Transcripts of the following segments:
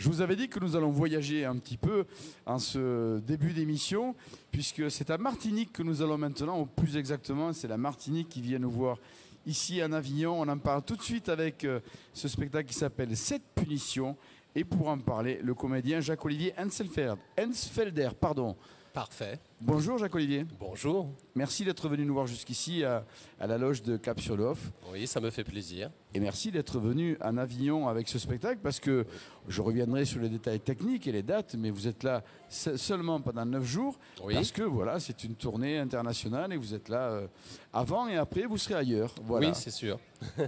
Je vous avais dit que nous allons voyager un petit peu en ce début d'émission, puisque c'est à Martinique que nous allons maintenant, ou plus exactement, c'est la Martinique qui vient nous voir ici en Avignon. On en parle tout de suite avec ce spectacle qui s'appelle 7 punitions. Et pour en parler, le comédien Jacques-Olivier Hensfelder. Parfait. Bonjour Jacques-Olivier. Bonjour. Merci d'être venu nous voir jusqu'ici à la loge de Cap-sur-l'Off. Oui, ça me fait plaisir. Et merci d'être venu en Avignon avec ce spectacle, parce que je reviendrai sur les détails techniques et les dates, mais vous êtes là seulement pendant 9 jours, Oui. parce que voilà, c'est une tournée internationale et vous êtes là avant et après, vous serez ailleurs. Voilà. Oui, c'est sûr.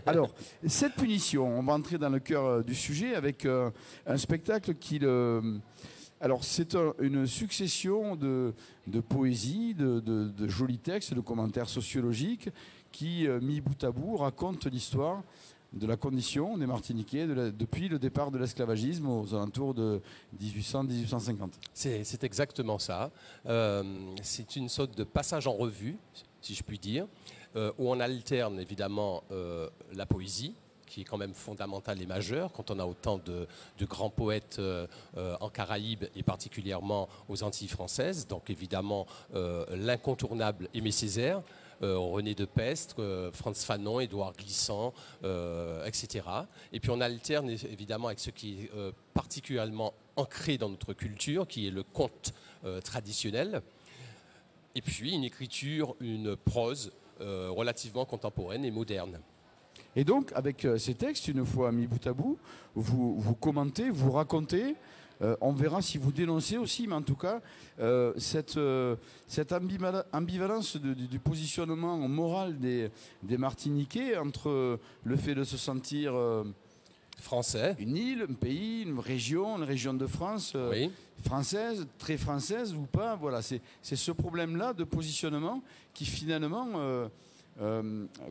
Alors, cette punition, on va entrer dans le cœur du sujet avec un spectacle qui Alors, c'est une succession de poésie, de jolis textes, de commentaires sociologiques qui, mis bout à bout, racontent l'histoire de la condition des Martiniquais depuis le départ de l'esclavagisme aux alentours de 1800-1850. C'est exactement ça. C'est une sorte de passage en revue, si je puis dire, où on alterne évidemment la poésie, qui est quand même fondamentale et majeure quand on a autant de grands poètes en Caraïbes et particulièrement aux Antilles françaises. Donc évidemment l'incontournable Aimé Césaire, René de Pestre, Frantz Fanon, Édouard Glissant, etc. Et puis on alterne évidemment avec ce qui est particulièrement ancré dans notre culture, qui est le conte traditionnel. Et puis une écriture, une prose relativement contemporaine et moderne. Et donc, avec ces textes, une fois mis bout à bout, vous commentez, vous racontez, on verra si vous dénoncez aussi, mais en tout cas, cette ambivalence du positionnement moral des Martiniquais entre le fait de se sentir français, une île, un pays, une région de France, oui, française, très française ou pas. Voilà, c'est ce problème-là de positionnement qui finalement...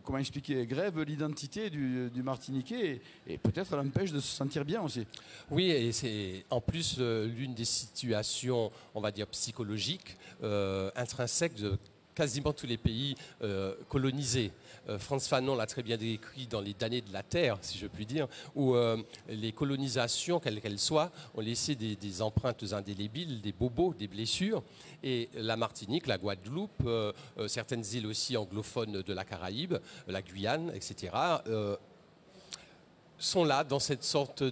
comment expliquer, grève l'identité du Martiniquais et peut-être l'empêche de se sentir bien aussi. Oui, et c'est en plus l'une des situations, on va dire, psychologiques, intrinsèques de quasiment tous les pays colonisés. Frantz Fanon l'a très bien décrit dans Les damnés de la terre, si je puis dire, où les colonisations, quelles qu'elles soient, ont laissé des empreintes indélébiles, des bobos, des blessures. Et la Martinique, la Guadeloupe, certaines îles aussi anglophones de la Caraïbe, la Guyane, etc., sont là dans cette sorte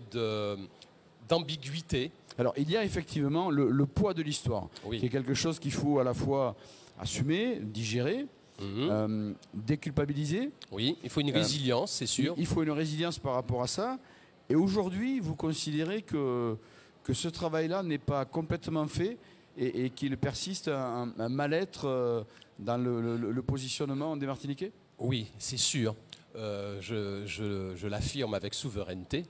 d'ambiguïté. Alors, il y a effectivement le poids de l'histoire, oui, qui est quelque chose qu'il faut à la fois assumer, digérer, déculpabiliser. Oui, il faut une résilience, c'est sûr. Il faut une résilience par rapport à ça. Et aujourd'hui, vous considérez que ce travail-là n'est pas complètement fait et qu'il persiste un mal-être dans le positionnement des Martiniquais? Oui, c'est sûr. Je l'affirme avec souveraineté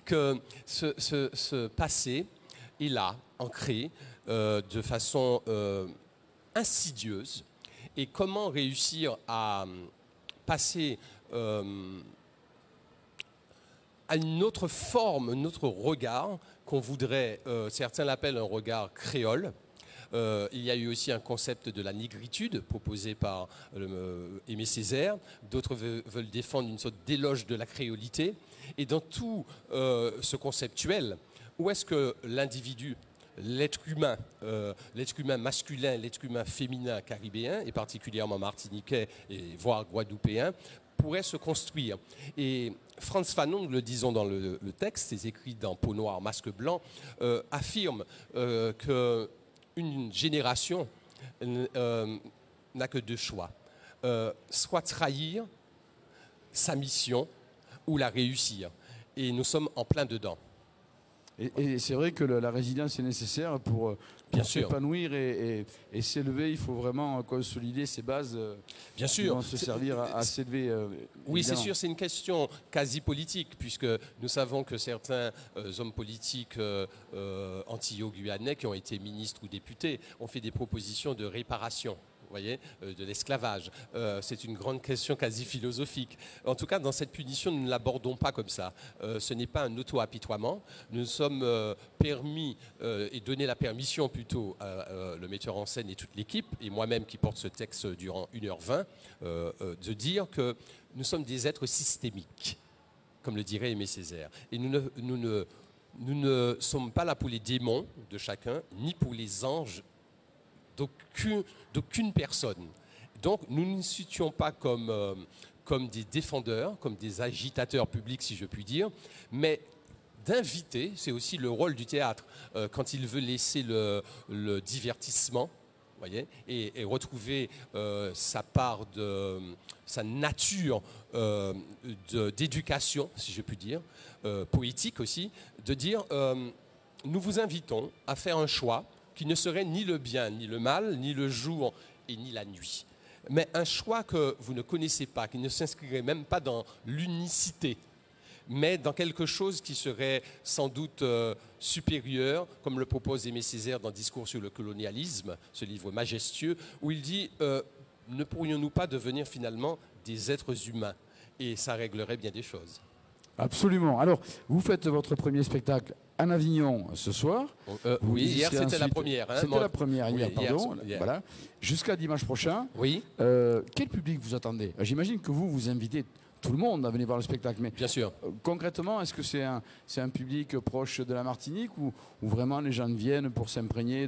que ce passé est là, ancré de façon insidieuse. Et comment réussir à passer à une autre forme, un autre regard qu'on voudrait, certains l'appellent un regard créole. Il y a eu aussi un concept de la négritude proposé par Aimé Césaire. D'autres veulent défendre une sorte d'éloge de la créolité. Et dans tout ce conceptuel, où est-ce que l'individu, l'être humain masculin, l'être humain féminin caribéen, et particulièrement martiniquais, et voire guadeloupéen, pourrait se construire. Et Frantz Fanon, nous le disons dans le texte, ses écrits dans Peau noire, masque blanc, affirme qu'une génération n'a que deux choix. Soit trahir sa mission ou la réussir. Et nous sommes en plein dedans. Et c'est vrai que la résilience est nécessaire pour s'épanouir et s'élever. Il faut vraiment consolider ces bases Bien qui sûr. vont se servir à s'élever. Oui, c'est sûr, c'est une question quasi politique, puisque nous savons que certains hommes politiques antillo-guyanais qui ont été ministres ou députés ont fait des propositions de réparation. Vous voyez, de l'esclavage. C'est une grande question quasi philosophique. En tout cas, dans cette punition, nous ne l'abordons pas comme ça. Ce n'est pas un auto-apitoiement. Nous sommes permis et donné la permission plutôt à le metteur en scène et toute l'équipe, et moi-même qui porte ce texte durant 1h20, de dire que nous sommes des êtres systémiques, comme le dirait Aimé Césaire. Et nous ne nous ne sommes pas là pour les démons de chacun, ni pour les anges d'aucune personne. Donc nous ne nous situons pas comme des défendeurs, comme des agitateurs publics, si je puis dire, mais d'inviter, c'est aussi le rôle du théâtre, quand il veut laisser le divertissement, voyez, et retrouver sa part sa nature d'éducation, si je puis dire, poétique aussi, de dire nous vous invitons à faire un choix qui ne serait ni le bien, ni le mal, ni le jour et ni la nuit. Mais un choix que vous ne connaissez pas, qui ne s'inscrirait même pas dans l'unicité, mais dans quelque chose qui serait sans doute supérieur, comme le propose Aimé Césaire dans Discours sur le colonialisme, ce livre majestueux, où il dit ne pourrions-nous pas devenir finalement des êtres humains? Et ça réglerait bien des choses. Absolument. Alors, vous faites votre premier spectacle en Avignon ce soir. Oui, hier c'était la première. Hein, c'était la première hier, oui, pardon. Hier. Voilà. Jusqu'à dimanche prochain. Oui. Quel public vous attendez? J'imagine que vous invitez tout le monde à venir voir le spectacle. Mais bien sûr. Concrètement, est-ce que c'est un public proche de la Martinique ou vraiment les gens viennent pour s'imprégner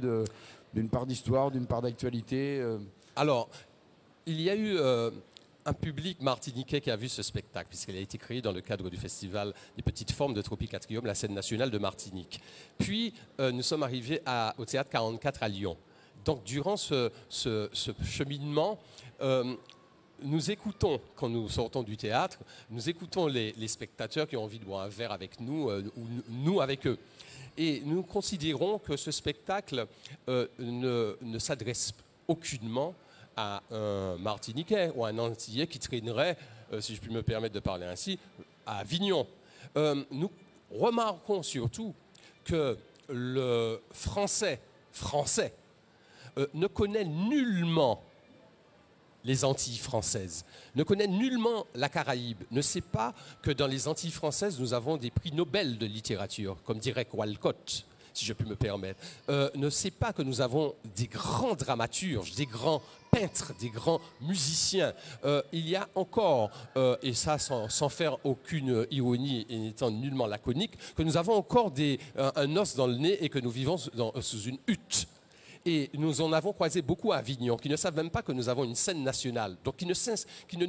d'une part d'histoire, d'une part d'actualité Alors, il y a eu un public martiniquais qui a vu ce spectacle, puisqu'il a été créé dans le cadre du festival des petites formes de Tropicatrium, la scène nationale de Martinique. Puis, nous sommes arrivés au Théâtre 44 à Lyon. Donc, durant ce cheminement, nous écoutons, quand nous sortons du théâtre, nous écoutons les spectateurs qui ont envie de boire un verre avec nous, ou nous avec eux. Et nous considérons que ce spectacle ne s'adresse aucunement à un Martiniquais ou à un Antillais qui traînerait, si je puis me permettre de parler ainsi, à Avignon. Nous remarquons surtout que le français ne connaît nullement les Antilles françaises, ne connaît nullement la Caraïbe, ne sait pas que dans les Antilles françaises, nous avons des prix Nobel de littérature, comme dirait Walcott, si je puis me permettre, ne sait pas que nous avons des grands dramaturges, des grands peintres, des grands musiciens. Il y a encore, et ça sans faire aucune ironie et n'étant nullement laconique, que nous avons encore un os dans le nez et que nous vivons sous une hutte. Et nous en avons croisé beaucoup à Avignon, qui ne savent même pas que nous avons une scène nationale, donc qui ne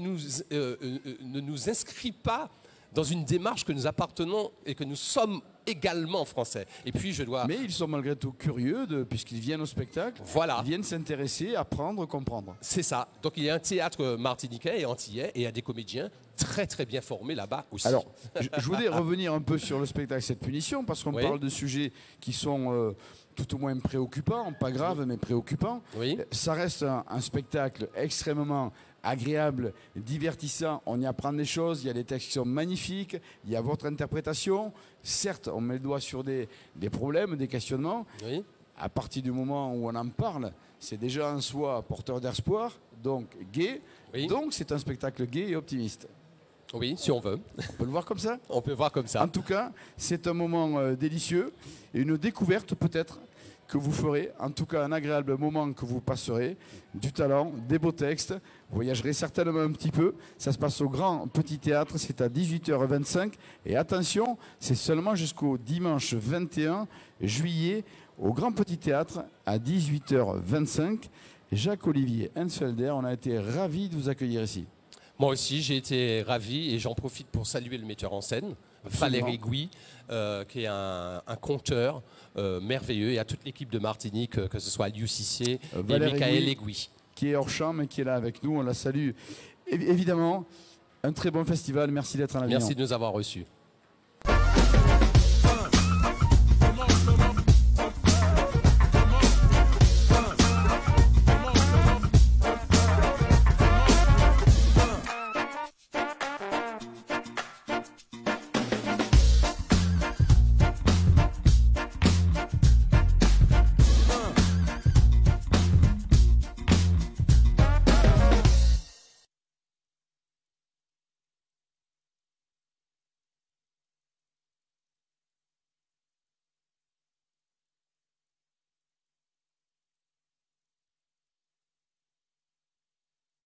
nous inscrit pas dans une démarche que nous appartenons et que nous sommes également français. Et puis Mais ils sont malgré tout curieux, puisqu'ils viennent au spectacle, voilà. Ils viennent s'intéresser, apprendre, comprendre. C'est ça. Donc il y a un théâtre martiniquais et antillais, et il y a des comédiens très très bien formés là-bas aussi. Alors, je voulais revenir un peu sur le spectacle Cette Punition, parce qu'on parle de sujets qui sont tout au moins préoccupants, pas graves, mais préoccupants. Oui. Ça reste un spectacle extrêmement agréable, divertissant, on y apprend des choses, il y a des textes qui sont magnifiques, il y a votre interprétation. Certes, on met le doigt sur des problèmes, des questionnements. Oui. À partir du moment où on en parle, c'est déjà en soi porteur d'espoir, donc gai. Oui. Donc c'est un spectacle gai et optimiste. Oui, si on veut. On peut le voir comme ça? On peut voir comme ça. En tout cas, c'est un moment délicieux, et une découverte peut-être que vous ferez, en tout cas un agréable moment que vous passerez, du talent, des beaux textes, vous voyagerez certainement un petit peu. Ça se passe au Grand Petit Théâtre, c'est à 18h25, et attention, c'est seulement jusqu'au dimanche 21 juillet au Grand Petit Théâtre à 18h25. Jacques-Olivier Hensfelder, on a été ravis de vous accueillir ici. Moi aussi, j'ai été ravi, et j'en profite pour saluer le metteur en scène, Valérie Gouy, qui est un conteur merveilleux, et à toute l'équipe de Martinique, que ce soit Aliou Cissé et Michael Egui. Qui est hors champ, mais qui est là avec nous, on la salue. Évidemment, un très bon festival, merci d'être à l'Avignon. Merci de nous avoir reçus.